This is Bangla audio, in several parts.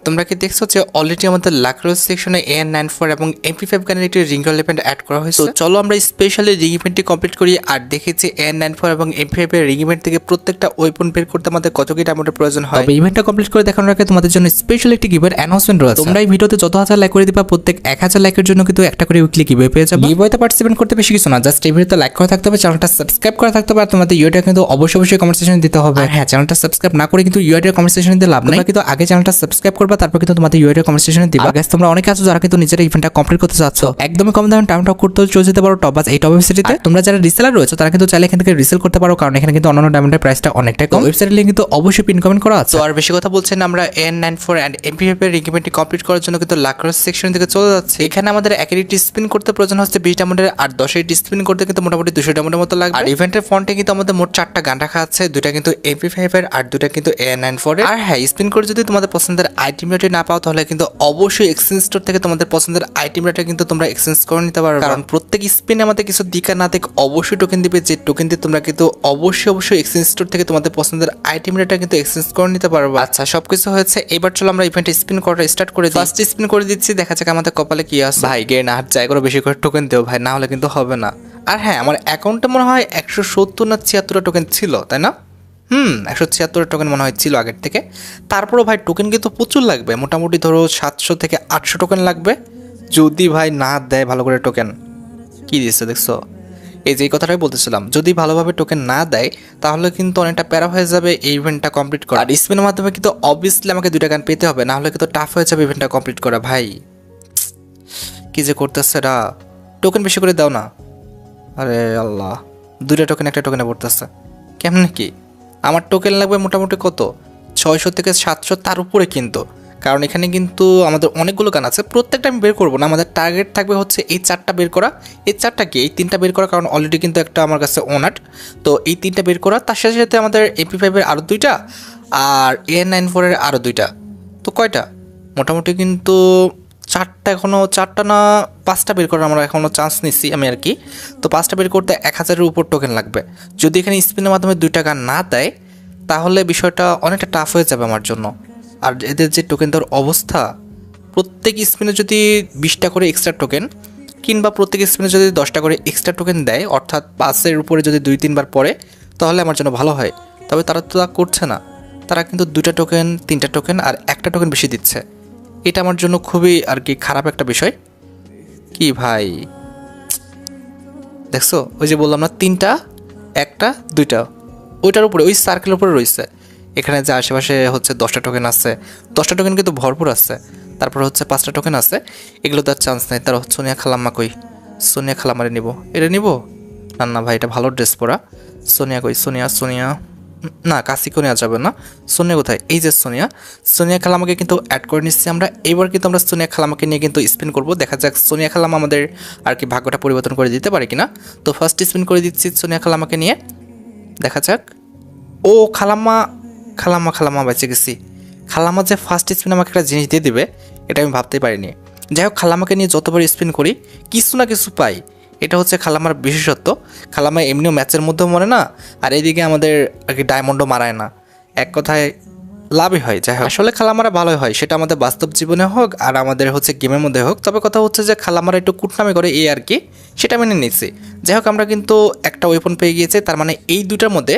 তোমরা কি দেখছো যে অলরেডি আমাদের লাক্রোস সেকশনে AN94 এবং MP5 গানের একটি রিং রোল ইভেন্ট অ্যাড করা হয়েছে। তো চলো আমরা স্পেশালি রিং ইভেন্টটি কমপ্লিট করি আর দেখি যে AN94 এবং MP5 এর রিং ইভেন্ট থেকে প্রত্যেকটা ওয়েপন বের করতে আমাদের কত কি ডায়মন্ডের প্রয়োজন হয়। তবে ইভেন্টটা কমপ্লিট করে দেখানোর আগে তোমাদের জন্য স্পেশাল একটি গিভওয়ে অ্যানাউন্সমেন্ট রয়েছে। তোমরা এই ভিডিওতে যত হাজার লাইক করে দিবা প্রত্যেক 1000 লাইকের জন্য কিন্তু একটা করে উইকলি গিভওয়ে পেয়ে যাবে। গিভওয়েতে পার্টিসিপেট করতে বেশি কিছু না, জাস্ট এই ভিডিওতে লাইক করা থাকতে হবে, চ্যানেলটা সাবস্ক্রাইব করা থাকতে হবে আর তোমাদের ইউআইডি কিন্তু অবশ্যই কমেন্ট সেকশনে দিতে হবে। আর হ্যাঁ, চ্যানেলটা সাবস্ক্রাইব না করে কিন্তু ইউআইডি কমেন্ট সেকশনে দিতে লাভ নাই, কিন্তু আগে চ্যানেলটা সাবস্ক্রাইব করবা তারপর কিন্তু তোমাদের ইউআইডি কনভারসেশনে দিবা। গাইস তোমরা অনেকে আছো যারা কিন্তু নিজেরা ইভেন্টটা কমপ্লিট করতে চাচ্ছ, একদমই কম দামে টাইম টপ করতে চলে যেতে পারো টপ বাস এই টপ ওয়েবসাইটে। তোমরা যারা রিসেলার রয়েছে তারা কিন্তু চাইলে এখান থেকে রিসেল করতে পারো, কারণ এখানে কিন্তু অন্যান্য ডায়মন্ডের প্রাইসটা অনেকটাই কম। ওয়েবসাইটের লিংক কিন্তু অবশ্যই পিন কমেন্ট করা আছে। তো আর বেশি কথা বলছেন, আমরা AN94 এন্ড MP5 এর ইভেন্টটি কমপ্লিট করার জন্য কিন্তু লাক্রোস সেকশন থেকে চলে যাচ্ছে। এখানে আমাদের একেরটি স্পিন করতে প্রয়োজন হচ্ছে 20 ডায়মন্ডের, আর 10টি স্পিন করতে কিন্তু মোটামুটি 200 ডায়মন্ডের মতো লাগবে। আর ইভেন্টের ফন্টে কিন্তু আমাদের মোট 4টা গান রাখা আছে, দুইটা কিন্তু MP5 এর আর দুইটা কিন্তু AN94 এর। আর হ্যাঁ, স্পিন করে যদি তোমাদের পছন্দের আইটেম রেটে না পাও তাহলে কিন্তু অবশ্যই এক্সচেঞ্জ স্টোর থেকে তোমাদের পছন্দের আইটেম রেটে কিন্তু তোমরা এক্সচেঞ্জ করে নিতে পারো, কারণ প্রত্যেক স্পিনে আমাদের কিছু দিকা না দিক অবশ্যই টোকেন দিবে, যে টোকেন দিয়ে তোমরা কিন্তু অবশ্যই এক্সচেঞ্জ স্টোর থেকে তোমাদের পছন্দের আইটেম রেটে কিন্তু এক্সচেঞ্জ করে নিতে পারবে। আচ্ছা, সবকিছু হয়েছে, এবার চলো আমরা ইভেন্টে স্পিন করাটা স্টার্ট করে দিই। ফার্স্ট স্পিন করে দিচ্ছি, দেখা যাক আমাদের কপালে কি আছে। ভাই গেন হাত যায় করে বেশি করে টোকেন দেও ভাই, না হলে কিন্তু হবে না। আর হ্যাঁ, আমার অ্যাকাউন্টে মনে হয় 170 না 76টা টোকেন ছিল, তাই না? 176 টোকেন মনে হয় ছিল আগের থেকে। তারপরও ভাই টোকেন কিন্তু প্রচুর লাগবে, মোটামুটি ধরো 700 থেকে 800 টোকেন লাগবে যদি ভাই না দেয় ভালো করে টোকেন। কি দিচ্ছে দেখছো? এই যে এই কথাটাই বলতেছিলাম, যদি ভালোভাবে টোকেন না দেয় তাহলে কিন্তু অনেকটা প্যারা হয়ে যাবে এই ইভেন্টটা কমপ্লিট করা। আর স্পিনের মাধ্যমে কিন্তু অবভিয়াসলি আমাকে 2টা গান পেতে হবে, না হলে কিন্তু টাফ হয়ে যাবে ইভেন্টটা কমপ্লিট করা। ভাই কি যে করতেছে এরা, টোকেন বেশি করে দাও না। আরে আল্লাহ, 2টা টোকেন একটা টোকেনে পড়তেছে কেমন কি? আমার টোকেন লাগবে মোটামুটি কত 600 থেকে 700 তার উপরে, কিন্তু কারণ এখানে কিন্তু আমাদের অনেকগুলো গান আছে, প্রত্যেকটা আমি বের করবো না। আমাদের টার্গেট থাকবে হচ্ছে এই 4টা বের করা। এই 4টা কি, এই 3টা বের করা, কারণ অলরেডি কিন্তু একটা আমার কাছে ওনাট। তো এই 3টা বের করা, তার সাথে সাথে আমাদের MP5 এর আরও 2টা আর AN94 এর আরও 2টা। তো কয়টা? মোটামুটি কিন্তু 4টা, এখনও 4টা না 5টা বের করার আমরা এখনও চান্স নিচ্ছি আমি আর কি। তো 5টা বের করতে 1000-এর উপর টোকেন লাগবে। যদি এখানে স্পিনের মাধ্যমে 2টা গান না দেয় তাহলে বিষয়টা অনেকটা টাফ হয়ে যাবে আমার জন্য। আর এদের যে টোকেন দেওয়ার অবস্থা, প্রত্যেক স্পিনে যদি 20টা করে এক্সট্রা টোকেন কিংবা প্রত্যেক স্পিনে যদি 10টা করে এক্সট্রা টোকেন দেয়, অর্থাৎ 5-এর উপরে যদি 2-3 বার পড়ে তাহলে আমার জন্য ভালো হয়। তবে তারা তো তা করছে না, তারা কিন্তু 2টা টোকেন 3টা টোকেন আর একটা টোকেন বেশি দিচ্ছে। এটা আমার জন্য খুবই আর কি খারাপ একটা বিষয়। কি ভাই দেখছো, ওই যে বললাম না 3টা 1টা 2টা, ওইটার উপরে ওই সার্কেলের উপরে রয়েছে। এখানে যে আশেপাশে হচ্ছে 10টা টোকেন আছে, 10টা টোকেন কিন্তু ভরপুর আছে। তারপর হচ্ছে 5টা টোকেন আছে, এগুলো তার চান্স নেই। তার সোনিয়া খালাম্মা কই? সোনিয়া খালাম্মারে নিব, এটা নিব না। না ভাই, এটা ভালো ড্রেস পরা। সোনিয়া কই? সোনিয়া না, কাশিকেও নেওয়া যাবে না। সোনিয়া কোথায়? এই যে সোনিয়া খালামাকে কিন্তু অ্যাড করে নিচ্ছি আমরা। এবার কিন্তু আমরা সোনিয়া খালামাকে নিয়ে কিন্তু স্পিন করব, দেখা যাক সোনিয়া খালামা আমাদের আর কি ভাগ্যটা পরিবর্তন করে দিতে পারে কিনা। তো ফার্স্ট স্পিন করে দিচ্ছি সোনিয়া খালামাকে নিয়ে, দেখা যাক। ও খালাম্মা বেঁচে গেছি। খালাম্মা যে ফার্স্ট স্পিন আমাকে একটা জিনিস দিয়ে দিবে এটা আমি ভাবতেই পারিনি। যাই হোক, খালাম্মাকে নিয়ে যতবার স্পিন করি কিছু না কিছু পাই, এটা হচ্ছে খালাম্মার বিশেষত্ব। খালাম্মা এমনিও ম্যাচের মধ্যেও মরে না, আর এইদিকে আমাদের আর কি ডায়মন্ডও মারায় না, এক কথায় লাভই হয়। যাই হোক, আসলে খালামারা ভালোই হয়, সেটা আমাদের বাস্তব জীবনে হোক আর আমাদের হচ্ছে গেমের মধ্যে হোক। তবে কথা হচ্ছে যে খালামারা একটু কুটনামি করে এই আর কি, সেটা মেনে নিচ্ছি। যাই হোক, আমরা কিন্তু একটা ওয়েপন পেয়ে গিয়েছে, তার মানে এই দুটার মধ্যে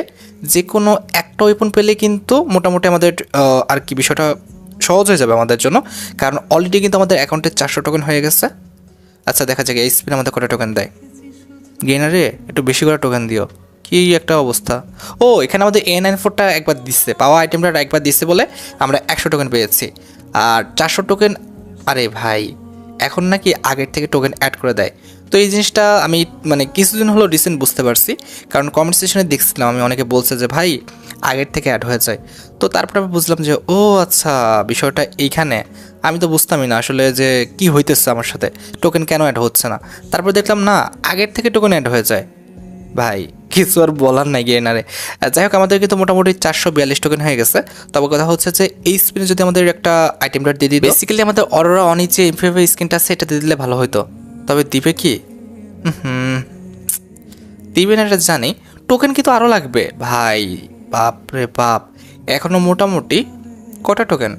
যে কোনো একটা ওয়েপন পেলে কিন্তু মোটামুটি আমাদের আর কি বিষয়টা সহজ হয়ে যাবে আমাদের জন্য, কারণ অলরেডি কিন্তু আমাদের অ্যাকাউন্টে 400 টোকেন হয়ে গেছে। আচ্ছা, দেখা যাক এই স্পিন আমাদের কটা টোকেন দেয়। গেনারে একটু বেশি করে টোকেন দিও, কি একটা অবস্থা। ও, এখানে আমাদের AN94টা একবার দিচ্ছে, পাওয়া আইটেমটা একবার দিচ্ছে বলে আমরা 100 টোকেন পেয়েছি আর 400 টোকেন। আরে ভাই, এখন নাকি আগের থেকে টোকেন অ্যাড করে দেয়। তো এই জিনিসটা আমি মানে কিছুদিন হলো রিসেন্ট বুঝতে পারছি, কারণ কমেন্ট সেকশনে দেখছিলাম আমি অনেকে বলছে যে ভাই আগের থেকে অ্যাড হয়ে যায়। তো তারপরে আমি বুঝলাম যে ও আচ্ছা, বিষয়টা এইখানে। আমি তো বুঝতামই না আসলে যে কি হইতেছে আমার সাথে, টোকেন কেন অ্যাড হচ্ছে না। তারপর দেখলাম না, আগের থেকে টোকেন অ্যাড হয়ে যায়। ভাই কিছু আর বলার নাই গেনারে। যাই হোক, আমাদের কিন্তু মোটামুটি 442 টোকেন হয়ে গেছে। তবে কথা হচ্ছে যে এই স্পিনে যদি আমাদের একটা আইটেম ডট দিয়ে দিই, বেসিক্যালি আমাদের অরোরা অনির যে MP5 স্কিনটা আছে এটা দিয়ে দিলে ভালো হতো। তবে দিবে কি? দিবে না এটা জানি, টোকেন কিন্তু আরও লাগবে ভাই। বাপ রে বাপ, এখনও মোটামুটি কটা টোকেন?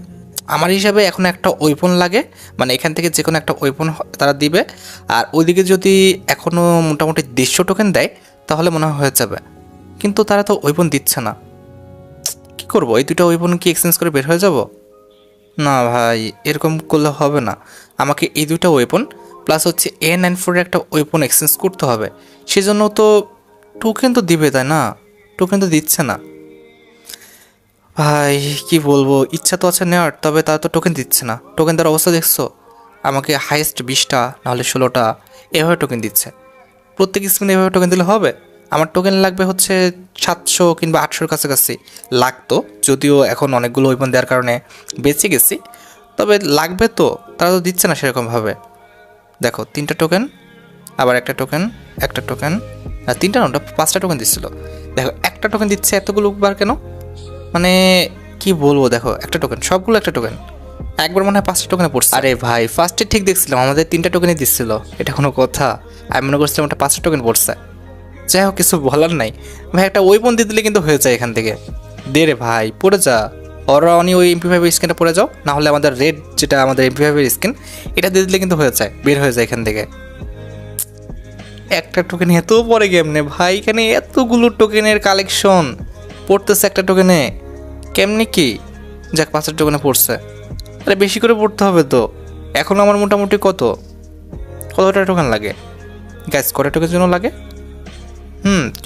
আমার হিসাবে এখন একটা ওয়েপন লাগে, মানে এখান থেকে যে কোনো একটা ওয়েপন তারা দিবে। আর ওইদিকে যদি এখনও মোটামুটি 150 টোকেন দেয় তাহলে মনে হয় হয়ে যাবে, কিন্তু তারা তো ওয়েপন দিচ্ছে না। কি করব, এই দুটো ওয়েপন কি এক্সচেঞ্জ করে বের হয়ে যাব? না ভাই, এরকম করলে হবে না। আমাকে এই দুটো ওয়েপন প্লাস হচ্ছে A94 এর একটা ওয়েপন এক্সচেঞ্জ করতে হবে। সেজন্য তো টোকেন তো দিবে, তাই না? টোকেন তো দিচ্ছে না ভাই, কি বলবো, ইচ্ছা তো আছে নেওয়ার, তবে তারা তো টোকেন দিচ্ছে না। টোকেন দেওয়ার অবস্থা দেখছো? আমাকে হাইয়েস্ট 20টা নাহলে 16টা এভাবে টোকেন দিচ্ছে। প্রত্যেক স্পিনে এভাবে টোকেন দিলে হবে? আমার টোকেন লাগবে হচ্ছে 700 কিংবা 800-র কাছাকাছি লাগতো, যদিও এখন অনেকগুলো ওয়েপন দেওয়ার কারণে বেঁচে গেছি, তবে লাগবে তো। তারা তো দিচ্ছে না সেরকমভাবে। দেখো 3টা টোকেন, আবার একটা টোকেন, একটা টোকেন, আর 3টা না, 5টা টোকেন দিচ্ছিল। দেখো একটা টোকেন দিচ্ছে এতগুলো বার কেন? মানে কি বলবো, দেখো একটা টোকেন, সবগুলো একটা টোকেন, একবার মনে হয় 5টা টোকেনে পড়ছে। আরে ভাই, ফার্স্টে ঠিক দেখছিলাম আমাদের 3টা টোকেনই দিচ্ছিল, এটা কোনো কথা? আমি মনে করছিলাম ওটা 5টা টোকেন পড়ছে। যাই হোক, কিছু বলার নাই ভাই, একটা ওয়েপন দিয়ে দিলে কিন্তু হয়ে যায় এখান থেকে। দে রে ভাই, পড়ে যা। ওরা অনি ওই MP5 স্কিনটা পড়ে যাও, না হলে আমাদের রেড যেটা আমাদের MP5 স্কিন, এটা দিয়ে দিলে কিন্তু হয়ে যায়, বের হয়ে যায় এখান থেকে। একটা টোকেন এত পরে কেমনে ভাই? এখানে এতগুলো টোকেনের কালেকশন পড়তেছে একটা টোকেনে, কেমনে কি? যাক, 5টা টোকেনে পড়ছে। আরে বেশি করে পড়তে হবে তো। এখন আমার মোটামুটি কতটা টোকেন লাগে গ্যাস? কটা টোকেনের জন্য লাগে?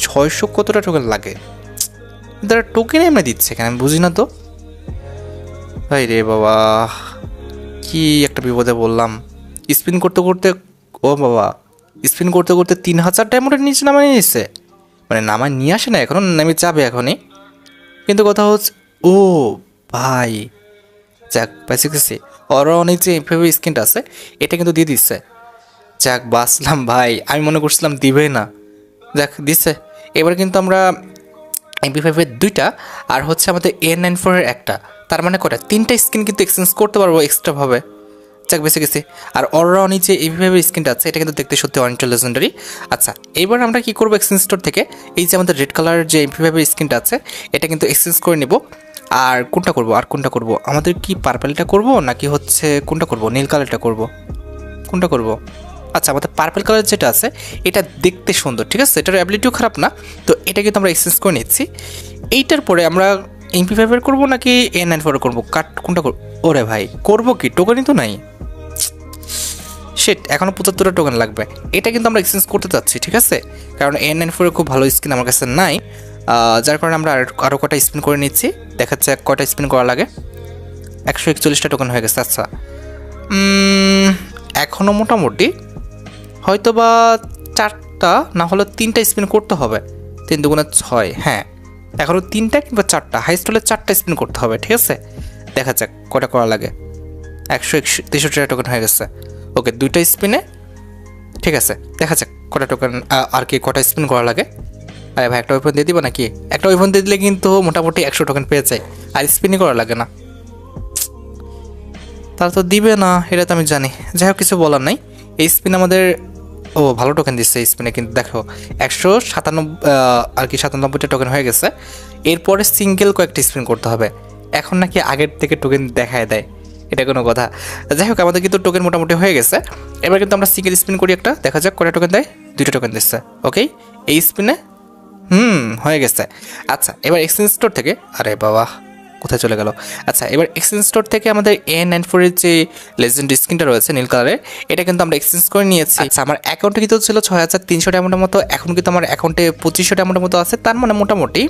600 কতটা টোকেন লাগে? তারা টোকেন এমনি দিচ্ছে কেন আমি বুঝি না তো ভাই রে বাবা, কি একটা বিপদে বললাম। স্পিন করতে করতে, ও বাবা, স্পিন করতে করতে 3000 ডায়মন্ডের নিচে নামায় নিয়েছে। মানে নামায় নিয়ে আসে না, এখনও নেমে যাবে এখনই। কিন্তু কথা হচ্ছে, ও ভাই, যাক পাইছে গেছি। ওরা অনেক যে এভাবে স্কিনটা আছে এটা কিন্তু দিয়ে দিচ্ছে। যাক বাঁচলাম ভাই, আমি মনে করছিলাম দিবে না। যাক দিচ্ছে। এবার কিন্তু আমরা MP5-এর 2টা আর হচ্ছে আমাদের A94-এর একটা, তার মানে কটা, 3টা স্কিন কিন্তু এক্সচেঞ্জ করতে পারবো এক্সট্রাভাবে। যাক বেঁচে গেছি। আর অলরাউন্ড যে MP5-এর স্কিনটা আছে এটা কিন্তু দেখতে সত্যি অনেকটা লেজেন্ডারি। আচ্ছা, এবার আমরা কি করবো এক্সচেঞ্জ স্টোর থেকে, এই যে আমাদের রেড কালারের যে MP5-এর স্কিনটা আছে এটা কিন্তু এক্সচেঞ্জ করে নেব। আর কোনটা করব, আমাদের কি পার্পেলটা করব নাকি হচ্ছে কোনটা করব, নীল কালারটা করব, কোনটা করব? আচ্ছা, আমাদের পার্পল কালার যেটা আছে এটা দেখতে সুন্দর, ঠিক আছে, এটার অ্যাবিলিটিও খারাপ না, তো এটা কিন্তু আমরা এক্সচেঞ্জ করে নিচ্ছি। এইটার পরে আমরা MP5-এর করবো নাকি A94-এর করবো, কোনটা করবো? ওরে ভাই, করবো কি, টোকেনই তো নাই। সেট, এখনও 75টা টোকেন লাগবে। এটা কিন্তু আমরা এক্সচেঞ্জ করতে চাচ্ছি, ঠিক আছে, কারণ A94-এর খুব ভালো স্কিন আমার কাছে নাই, যার কারণে আমরা আরও কটা স্পিন করে নিচ্ছি। দেখাচ্ছে কয়টা স্পিন করা লাগে। 141টা টোকেন হয়ে গেছে। আচ্ছা, এখনও মোটামুটি হয়তো বা 4টা না হলে 3টা স্পিন করতে হবে। 3 দুগুণে 6, হ্যাঁ, এখনও 3টা কিংবা 4টা, হাইস্ট হলে 4টা স্পিন করতে হবে, ঠিক আছে। দেখা যাক কটা করা লাগে। 163টা টোকেন হয়ে গেছে। ওকে, 2টা স্পিনে, ঠিক আছে, দেখা যাক কটা টোকেন আর কি কটা স্পিন করা লাগে। আরে ভাই, একটা ওয়েপন দিয়ে দিব নাকি? একটা ওয়েপন দিয়ে দিলে কিন্তু মোটামুটি 100 টোকেন পেয়ে যায়, আর স্পিনই করা লাগে না। তারা তো দিবে না, এটা তো আমি জানি। যাই হোক, কিছু বলার নাই। এই স্পিন আমাদের, ও ভালো টোকেন দিচ্ছে এই স্পিনে, কিন্তু দেখো 197 আর কি 97টা টোকেন হয়ে গেছে। এরপরে সিঙ্গেল কয়েকটা স্পিন করতে হবে। এখন নাকি আগের থেকে টোকেন দেখায় দেয়, এটা কোনো কথা? যাই হোক, আমাদের কিন্তু টোকেন মোটামুটি হয়ে গেছে। এবার কিন্তু আমরা সিঙ্গেল স্পিন করি একটা, দেখা যাক কয়টা টোকেন দেয়। 2টা টোকেন দিচ্ছে। ওকে, এই স্পিনে হয়ে গেছে। আচ্ছা, এবার এক্সচেঞ্জ স্টোর থেকে, আরে বাবা কোথায় চলে গেল? আচ্ছা, এবার এক্সচেঞ্জ স্টোর থেকে আমাদের A94-এর যে লেজেন্ড স্কিনটা রয়েছে নীল কালারের, এটা কিন্তু আমরা এক্সচেঞ্জ করে নিয়েছি। আচ্ছা, আমার অ্যাকাউন্টে কিন্তু ছিল 6300 ডায়মন্ডের মতো, এখন কিন্তু আমার অ্যাকাউন্টে 2500 ডায়মন্ডের মতো আছে। তার মানে মোটামুটি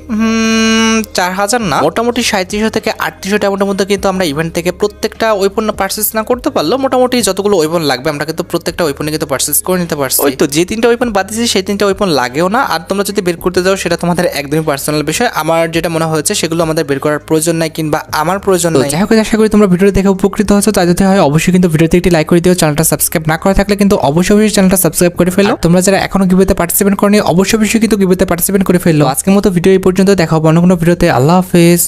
4000 না, মোটামুটি 3700 থেকে 3800 ডায়মন্ডের মধ্যে কিন্তু আমরা ইভেন্ট থেকে প্রত্যেকটা ওয়েপন পারচেস না করতে পারলেও মোটামুটি যতগুলো ওয়েপন লাগবে আমরা কিন্তু প্রত্যেকটা ওয়েপনে কিন্তু পারচেস করে নিতে পারছি। ওই তো, যে 3টা ওয়েপন বাদ দিয়েছি সেই 3টা ওয়েপন লাগেও না। আর তোমরা যদি বের করতে যাও সেটা তোমাদের একদমই পার্সোনাল বিষয়। আমার যেটা মনে হয়েছে সেগুলো আমাদের বের করার প্রয়োজন নাই, কিংবা আমার প্রয়োজন নাই। যাই হোক, আশা করি তোমরা ভিডিওটি দেখে উপকৃত হয়েছো। তাই যদি হয় অবশ্যই কিন্তু ভিডিওতে একটি লাইক করে দিও। চ্যানেলটা সাবস্ক্রাইব না করা থাকলে কিন্তু অবশ্যই চ্যানেলটা সাবস্ক্রাইব করে ফেলো। তোমরা যারা এখনো গিভওয়েতে পার্টিসিপেট করনি অবশ্যই কিন্তু গিভওয়েতে পার্টিসিপেট করে ফেলো। আজকের মতো ভিডিও এই পর্যন্ত, দেখা হবে অন্য কোনো ভিডিওতে। আল্লাহ হাফেজ।